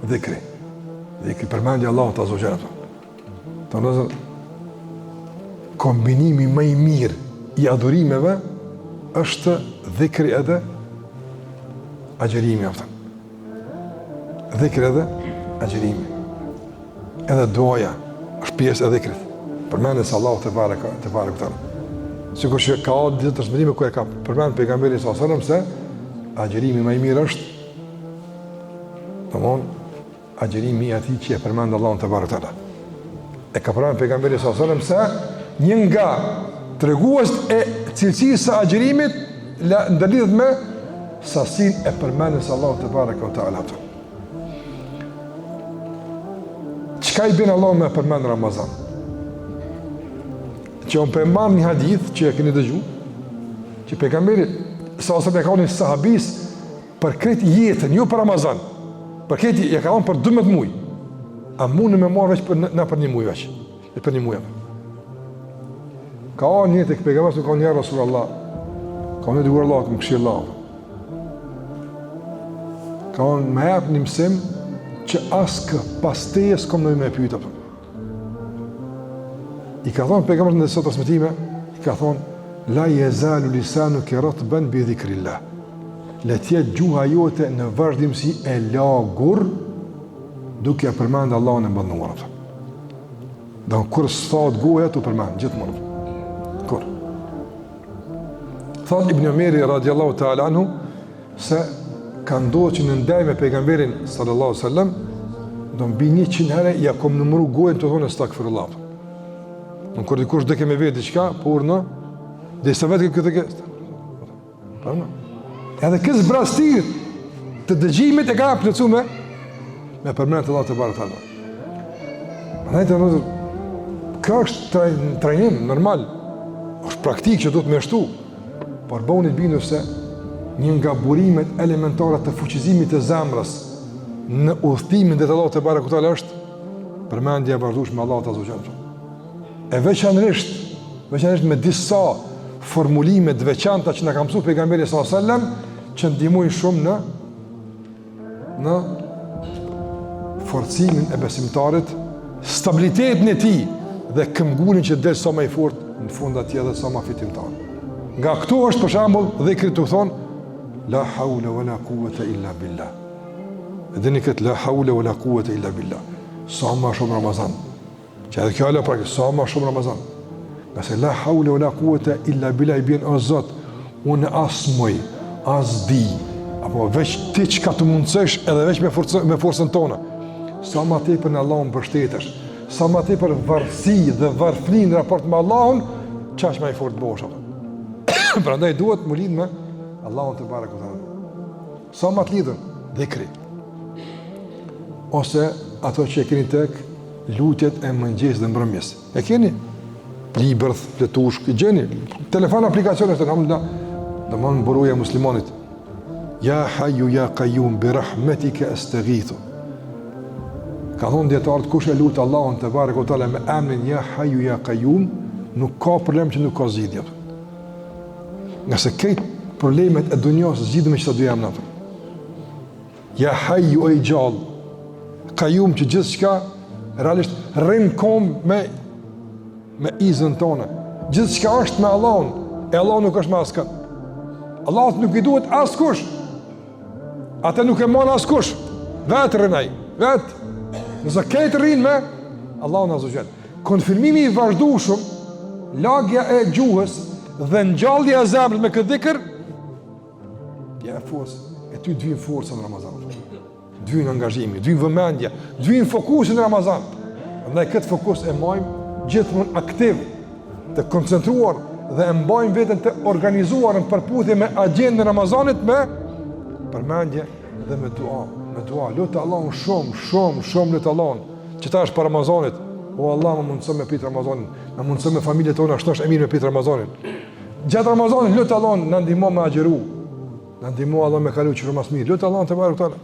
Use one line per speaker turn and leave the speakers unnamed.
dhikri. Dhikri përmendja Allahut azza wa jalla. Të nëzër, kombinimi më i mirë i adhurimeve është dhikri edhe agjerimi aftën. Dhikri edhe agjerimi. Edhe duaja është pjesë e dhikrit. Përmendjes Allahut te barekuta. Sikur që ka ditë transmetime ku e ka përmend pejgamberi sallallahu alajhi wasallam se agjerimi më i mirë është domthon agjerimi i atij që e përmend Allahun te barekuta. E ka përmend pejgamberi sallallahu alajhi wasallam se një nga treguesit e cilësisë së agjerimit ndërlidhet me sasinë e përmendjes Allahut te barekuta. Çka i bën Allahu me përmend Ramazan? Që unë përmar një hadith që e këni dëgju, që pejgamberi sa ose me ka unë sahabis për kreti jetën, jo për Ramazan, për kreti e ka unë për 12 muj, a mu në me marrë veç për një muj veç, e për një muj. Ka unë jetë e pejgamberi, ka unë një Rasulullah, ka unë e duar Allah, të më këshirë Allah. Ka unë me jep një mësim që askë pas teje s'kom në me pyjtë. I ka thonë pejgamberi në disa transmetime, i ka thonë la yezalu lisanuka ratban bi dhikrillah. Le të jetë gjuha jote në vazhdimsi e lagur duke përmend Allahun e mëdhenuar. Do kur s'thot goja tu përmend gjithmonë. Kur. Thot Ibn Umeri radiallahu ta'ala anhu se ka ndodhur që në ndaj me pejgamberin sallallahu alaihi wasallam do mbi 100 herë ja kom numëruar gojën të thonë astaghfirullah. Në kur dikush dhe keme vetë diqka, por në, dhe se vetë këtë këtë. Edhe kësë brastirit të dëgjimit e ka plëcu me përmenë të Allah të barë të Allah. Në të nëzër, kjo është trajnim, normal, është praktik që do të me shtu, por bëhunit bindu se një nga burimet elementarat të fuqizimit të zemrës në udhëtimin dhe të Allah të barë këtë Allah është përmendja e bardhush me Allah të azogjanë. E veçanërisht me disa formulime të veçanta që na ka mësuar pejgamberi sallallahu alajhi wasallam që ndihmojnë shumë në forcimin e besimtarit, stabilitetin e tij dhe këmbgulin që del sa më i fortë në fund atij dhe sa më fitimtar. Nga këtu është për shembull dhikri të thonë la hawla wala quwata illa billah. Dhe ne këtë la hawla wala quwata illa billah. Sa më shumë Ramazan. Që edhe kjo ala pra sa ma shumë Ramazan. Nëse la hawla wa la quwata illa billah i bjen o Zot, unë as moj, as di, apo veç ti që ka të mundësesh edhe veç me forcën tona. Sa ma ti për në Allahun bështetesh, sa ma ti për varësi dhe varfni në raport me Allahun, qash ma i fort bosh. Pra ndaj duhet më lidh me Allahun të barekuta. Sa ma të lidhën, dhikri. Ose ato që e keni tek lutjet e mëngjes dhe mbrëmjes. E keni? Libërth, fletushk, gjeni. Telefon aplikacionet të nëmë dhe më në buruja muslimonit. Ja haju, ja kajum, bi rahmetike esteghithu. Ka thonë djetarët, kush e lutë Allahun të barë këtale me emnin ja haju, ja kajum, nuk ka problem që nuk ka zgjidhje. Nga se kejt problemet e dunjas zgjidhme që të dy emnat. Ja haju e i gjallë, kajum që gjithë shka realisht rrinë kom me izën tonë. Gjithë çka është me Allahun, e Allah nuk është me askën. Allahut nuk i duhet askush. Ata nuk e mon askush. Vetë rrinaj, vetë. Nëse këtë rrinë me Allahun azza wa jall. Konfirmimi i vazhdueshëm, lagja e gjuhës dhe ngjallja e zemrës me këtë dhikr, ja forcë. E ty dvin forca në Ramazan. Dvin angazhimi, dvin vëmendja, dvin fokusi në Ramazan. Ndaj këtë fokus e majmë gjithmonë aktiv, të koncentruar dhe e mbajmë veten të organizuar në përputhje me agjendën e Ramazanit me përmendje dhe me dua. Me dua, lutë Allahun shumë lutë Allahun që ta është për Ramazanit. O Allah, më mundësëm me pitë Ramazanin, më mundësëm me familje tona, ashtë është e mirë me pitë Ramazanin. Gjatë Ramazanit, lutë Allahun, në ndihmo me agjeru, në ndihmo Allah me kalu që mas mirë. Lutë Allahun të barë këtale.